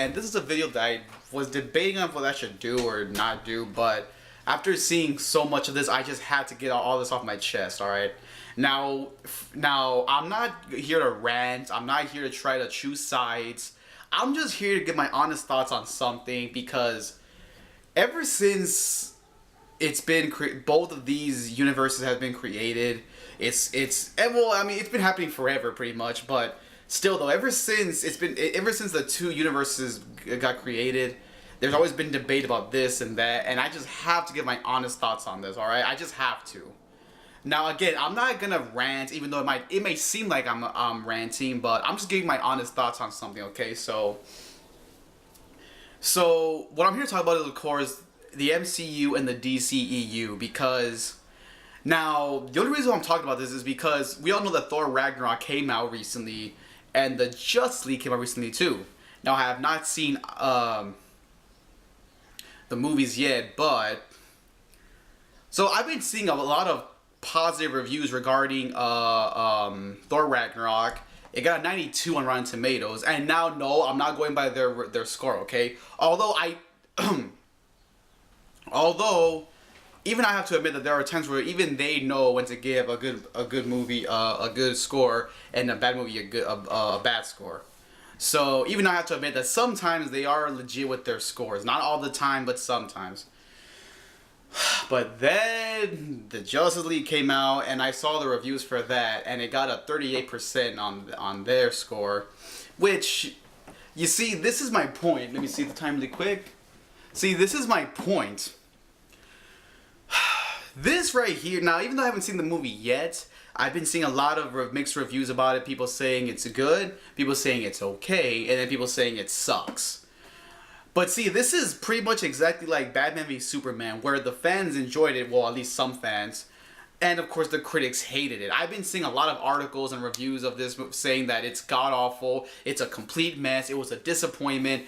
and this is a video that I was debating on what I should do or not do, but after seeing so much of this, I just had to get all this off my chest, alright? Now, I'm not here to rant, I'm not here to try to choose sides, I'm just here to give my honest thoughts on something, because ever since it's been both of these universes have been created, it's been happening forever pretty much, but still though, ever since the two universes got created, there's always been debate about this and that, and I just have to give my honest thoughts on this, alright? I just have to. Now again, I'm not gonna rant, even though it may seem like I'm ranting, but I'm just giving my honest thoughts on something, okay? So what I'm here to talk about is, of course, the MCU and the DCEU, because now the only reason why I'm talking about this is because we all know that Thor Ragnarok came out recently, and the Justice League came out recently too. Now I have not seen the movies yet, but so I've been seeing a lot of positive reviews regarding Thor Ragnarok. It got a 92 on Rotten Tomatoes, and now no, I'm not going by their score, okay? Although even I have to admit that there are times where even they know when to give a good movie a good score, and a bad movie a bad score. So even I have to admit that sometimes they are legit with their scores. Not all the time, but sometimes. But then the Justice League came out, and I saw the reviews for that, and it got a 38% on their score. Which, you see, this is my point. Let me see the time really quick. See, this is my point. This right here, now even though I haven't seen the movie yet, I've been seeing a lot of mixed reviews about it. People saying it's good, people saying it's okay, and then people saying it sucks. But see, this is pretty much exactly like Batman v Superman, where the fans enjoyed it, well, at least some fans, and of course the critics hated it. I've been seeing a lot of articles and reviews of this saying that it's god-awful, it's a complete mess, it was a disappointment.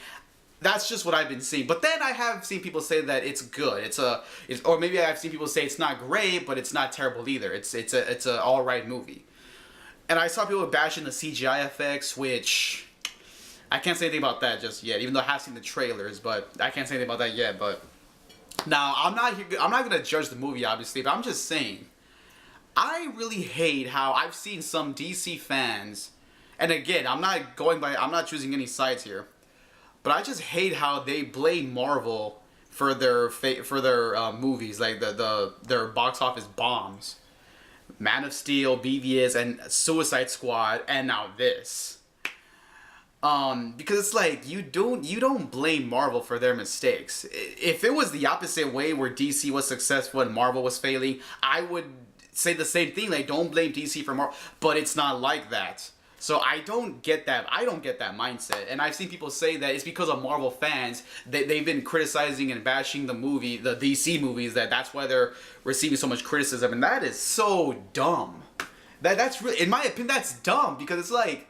That's just what I've been seeing. But then I have seen people say that it's good. Or maybe I've seen people say it's not great, but it's not terrible either. It's a alright movie. And I saw people bashing the CGI effects, which I can't say anything about that just yet, even though I have seen the trailers, but I can't say anything about that yet. But now I'm not gonna judge the movie, obviously, but I'm just saying, I really hate how I've seen some DC fans, and again, I'm not choosing any sides here, but I just hate how they blame Marvel for their movies, like their box office bombs. Man of Steel, BVS, and Suicide Squad, and now this. Because it's like you don't blame Marvel for their mistakes. If it was the opposite way, where DC was successful and Marvel was failing, I would say the same thing. Like, don't blame DC for Marvel, but it's not like that. So I don't get that. I don't get that mindset. And I've seen people say that it's because of Marvel fans. They've been criticizing and bashing the DC movies, that's why they're receiving so much criticism. And that is so dumb. That's really, in my opinion, that's dumb, because it's like,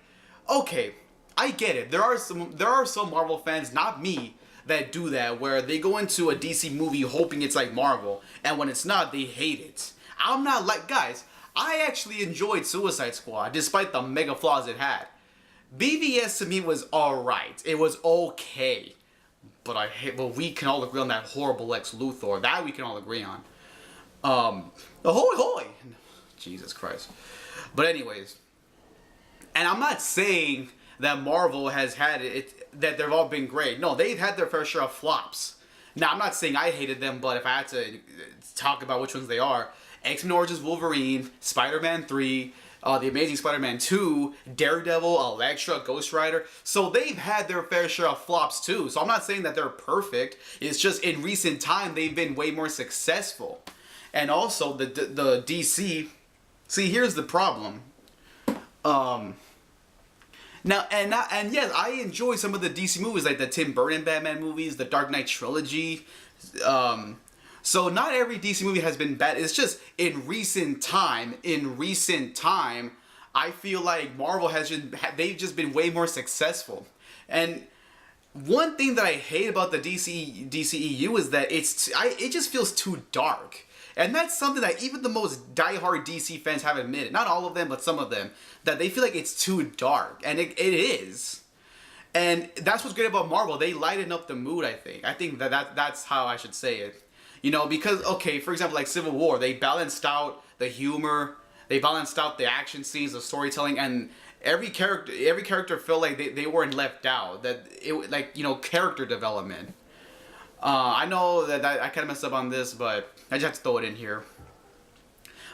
okay, I get it. There are some Marvel fans, not me, that do that, where they go into a DC movie hoping it's like Marvel, and when it's not, they hate it. I'm not like, guys, I actually enjoyed Suicide Squad, despite the mega flaws it had. BVS to me was alright. It was okay. But we can all agree on that horrible Lex Luthor. That we can all agree on. The holy. Jesus Christ. But anyways. And I'm not saying that Marvel has had that they've all been great. No, they've had their fair share of flops. Now, I'm not saying I hated them, but if I had to talk about which ones they are, X-Men Origins Wolverine, Spider-Man 3, The Amazing Spider-Man 2, Daredevil, Elektra, Ghost Rider. So they've had their fair share of flops too. So I'm not saying that they're perfect. It's just in recent time they've been way more successful. And also the DC. See, here's the problem. Now yes, I enjoy some of the DC movies, like the Tim Burton Batman movies, the Dark Knight trilogy. So not every DC movie has been bad. It's just in recent time, I feel like Marvel they've just been way more successful. And one thing that I hate about the DCEU is that it just feels too dark. And that's something that even the most diehard DC fans have admitted. Not all of them, but some of them. That they feel like it's too dark. And it is. And that's what's great about Marvel. They lighten up the mood, I think. I think that's how I should say it. You know, because, okay, for example, like Civil War, they balanced out the humor, they balanced out the action scenes, the storytelling, and every character felt like they weren't left out. That it, like, you know, character development. I know that I kind of messed up on this, but I just have to throw it in here.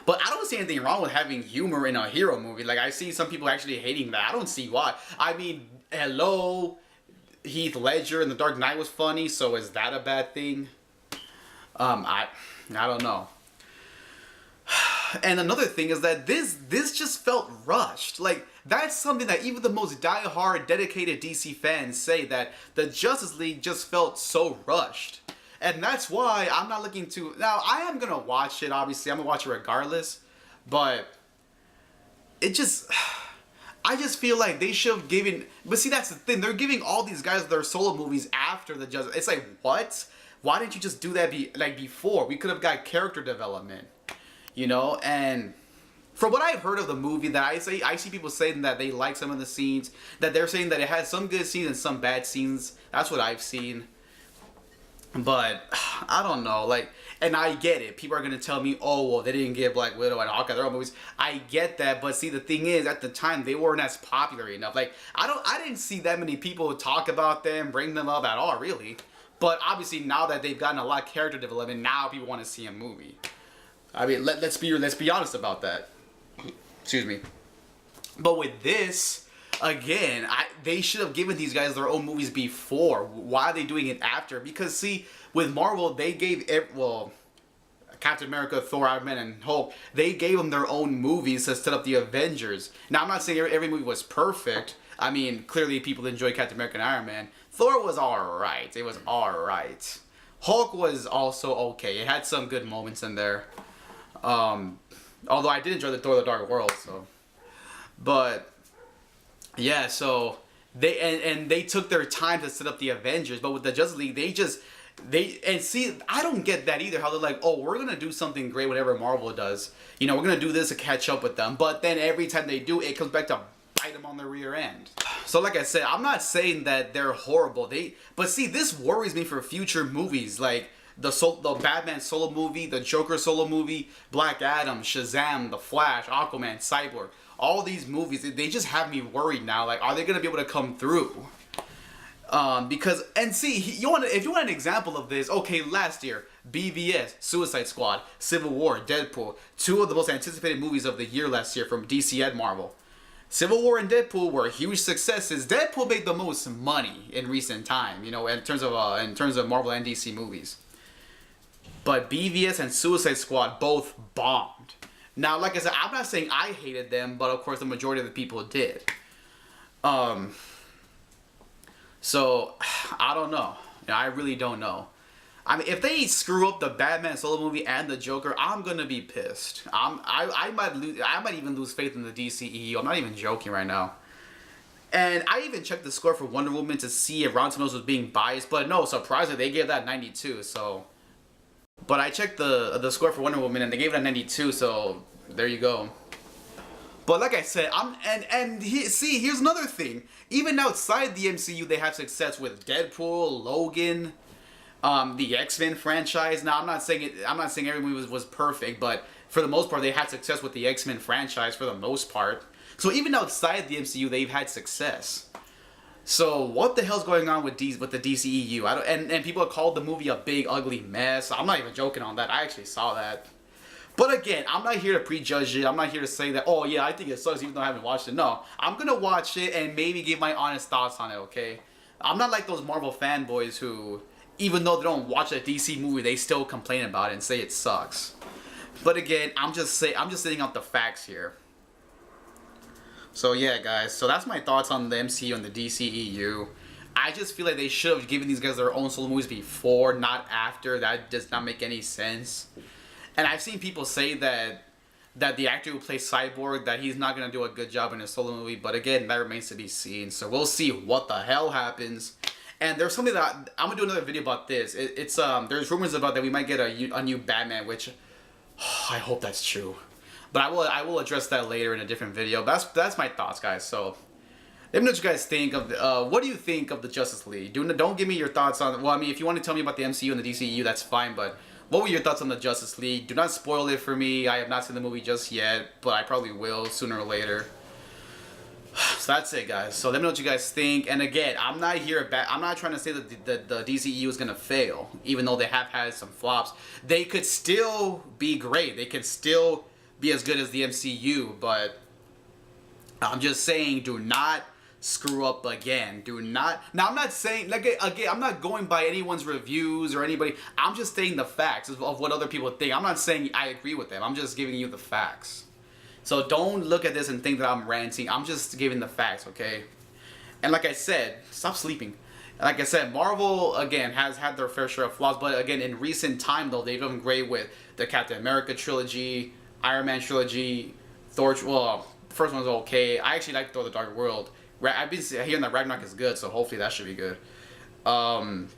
But I don't see anything wrong with having humor in a hero movie. Like, I see some people actually hating that. I don't see why. I mean, hello, Heath Ledger in The Dark Knight was funny, so is that a bad thing? I don't know. And another thing is that this just felt rushed. Like, that's something that even the most die-hard, dedicated DC fans say, that the Justice League just felt so rushed. And that's why I'm not looking to... Now, I am going to watch it, obviously. I'm going to watch it regardless. But it just... I just feel like they should have given... But see, that's the thing. They're giving all these guys their solo movies after the Justice... It's like, what? Why didn't you just do that before? We could have got character development. You know? And from what I've heard of the movie, that I see people saying that they like some of the scenes. That they're saying that it has some good scenes and some bad scenes. That's what I've seen. But I don't know, like, and I get it. People are gonna tell me, oh, well, they didn't get Black Widow and Hawkeye, their own movies. I get that, but see, the thing is, at the time, they weren't as popular enough. Like, I didn't see that many people talk about them, bring them up at all, really. But obviously, now that they've gotten a lot of character development, now people want to see a movie. I mean, let's be honest about that. Excuse me. But with this, again, they should have given these guys their own movies before. Why are they doing it after? Because, see, with Marvel, they gave... Well, Captain America, Thor, Iron Man, and Hulk, they gave them their own movies to set up the Avengers. Now, I'm not saying every movie was perfect. I mean, clearly people enjoy Captain America and Iron Man. Thor was alright. It was alright. Hulk was also okay. It had some good moments in there. Although I did enjoy the Thor: The Dark World, so... But... yeah, so they took their time to set up the Avengers, but with the Justice League, and see, I don't get that either. How they're like, oh, we're gonna do something great whenever Marvel does. You know, we're gonna do this to catch up with them. But then every time they do, it comes back to bite them on the rear end. So like I said, I'm not saying that they're horrible. But see, this worries me for future movies, like the Batman solo movie, the Joker solo movie, Black Adam, Shazam, The Flash, Aquaman, Cyborg. All these movies, they just have me worried now. Like, are they going to be able to come through? Because, and see, if you want an example of this, okay, last year, BVS, Suicide Squad, Civil War, Deadpool, two of the most anticipated movies of the year last year from DC and Marvel. Civil War and Deadpool were huge successes. Deadpool made the most money in recent time, you know, in terms of Marvel and DC movies. But BVS and Suicide Squad both bombed. Now, like I said, I'm not saying I hated them, but of course the majority of the people did. So, I don't know. I really don't know. I mean, if they screw up the Batman solo movie and the Joker, I'm gonna be pissed. I might even lose faith in the DCEU. I'm not even joking right now. And I even checked the score for Wonder Woman to see if Rotten Tomatoes was being biased, but no, surprisingly, they gave that 92, so... But I checked the score for Wonder Woman and they gave it a 92, so there you go. But like I said, here's another thing. Even outside the MCU, they have success with Deadpool, Logan, the X-Men franchise. Now, I'm not saying every movie was perfect, but for the most part, they had success with the X-Men franchise for the most part. So even outside the MCU, they've had success. So what the hell's going on with the DCEU? And people have called the movie a big ugly mess. I'm not even joking on that. I actually saw that. But again, I'm not here to prejudge it. I'm not here to say that, oh yeah, I think it sucks even though I haven't watched it. No, I'm gonna watch it and maybe give my honest thoughts on it, okay? I'm not like those Marvel fanboys who, even though they don't watch a DC movie, they still complain about it and say it sucks. But again, I'm just setting out the facts here. So yeah, guys, so that's my thoughts on the MCU and the DCEU. I just feel like they should have given these guys their own solo movies before, not after. That does not make any sense. And I've seen people say that the actor who plays Cyborg, that he's not going to do a good job in his solo movie. But again, that remains to be seen. So we'll see what the hell happens. And there's something that I'm going to do another video about this. There's rumors about that we might get a new Batman, which I hope that's true. But I will address that later in a different video. That's my thoughts, guys. So Let me know what you guys think of what do you think of the Justice League? Don't give me your thoughts on. Well, I mean, if you want to tell me about the MCU and the DCEU, that's fine. But what were your thoughts on the Justice League? Do not spoil it for me. I have not seen the movie just yet, but I probably will sooner or later. So that's it, guys. So let me know what you guys think. And again, I'm not here. I'm not trying to say that the DCEU is gonna fail, even though they have had some flops. They could still be great. They could still be as good as the MCU. But I'm just saying, do not screw up again. Do not. Now, I'm not saying, like, again, I'm not going by anyone's reviews or anybody. I'm just stating the facts of what other people think. I'm not saying I agree with them. I'm just giving you the facts. So don't look at this and think that I'm ranting. I'm just giving the facts, okay? And like I said, stop sleeping. Like I said, Marvel, again, has had their fair share of flaws. But again, in recent time, though, they've done great with the Captain America trilogy, Iron Man trilogy, Thor. Well, the first one was okay. I actually like Thor: The Dark World. I've been hearing that Ragnarok is good, so hopefully that should be good. What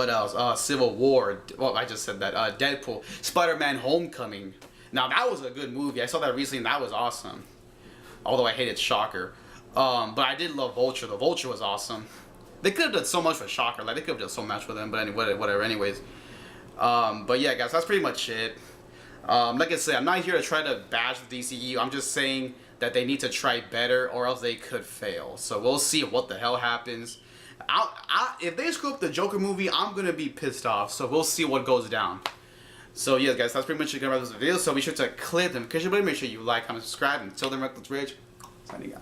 else? Civil War. Well, I just said that. Deadpool. Spider-Man: Homecoming. Now, that was a good movie. I saw that recently, and that was awesome. Although I hated Shocker. But I did love Vulture. The Vulture was awesome. They could have done so much with Shocker. Like, they could have done so much with him, but anyway, whatever. Anyways. But yeah, guys, that's pretty much it. Like I said, I'm not here to try to bash the DCEU. I'm just saying that they need to try better, or else they could fail. So we'll see what the hell happens. If they screw up the Joker movie, I'm going to be pissed off. So we'll see what goes down. So yeah, guys, that's pretty much it for this video. So be sure to click the notification button. Make sure you like, comment, subscribe. Until then, REKLEZ Rich, signing out.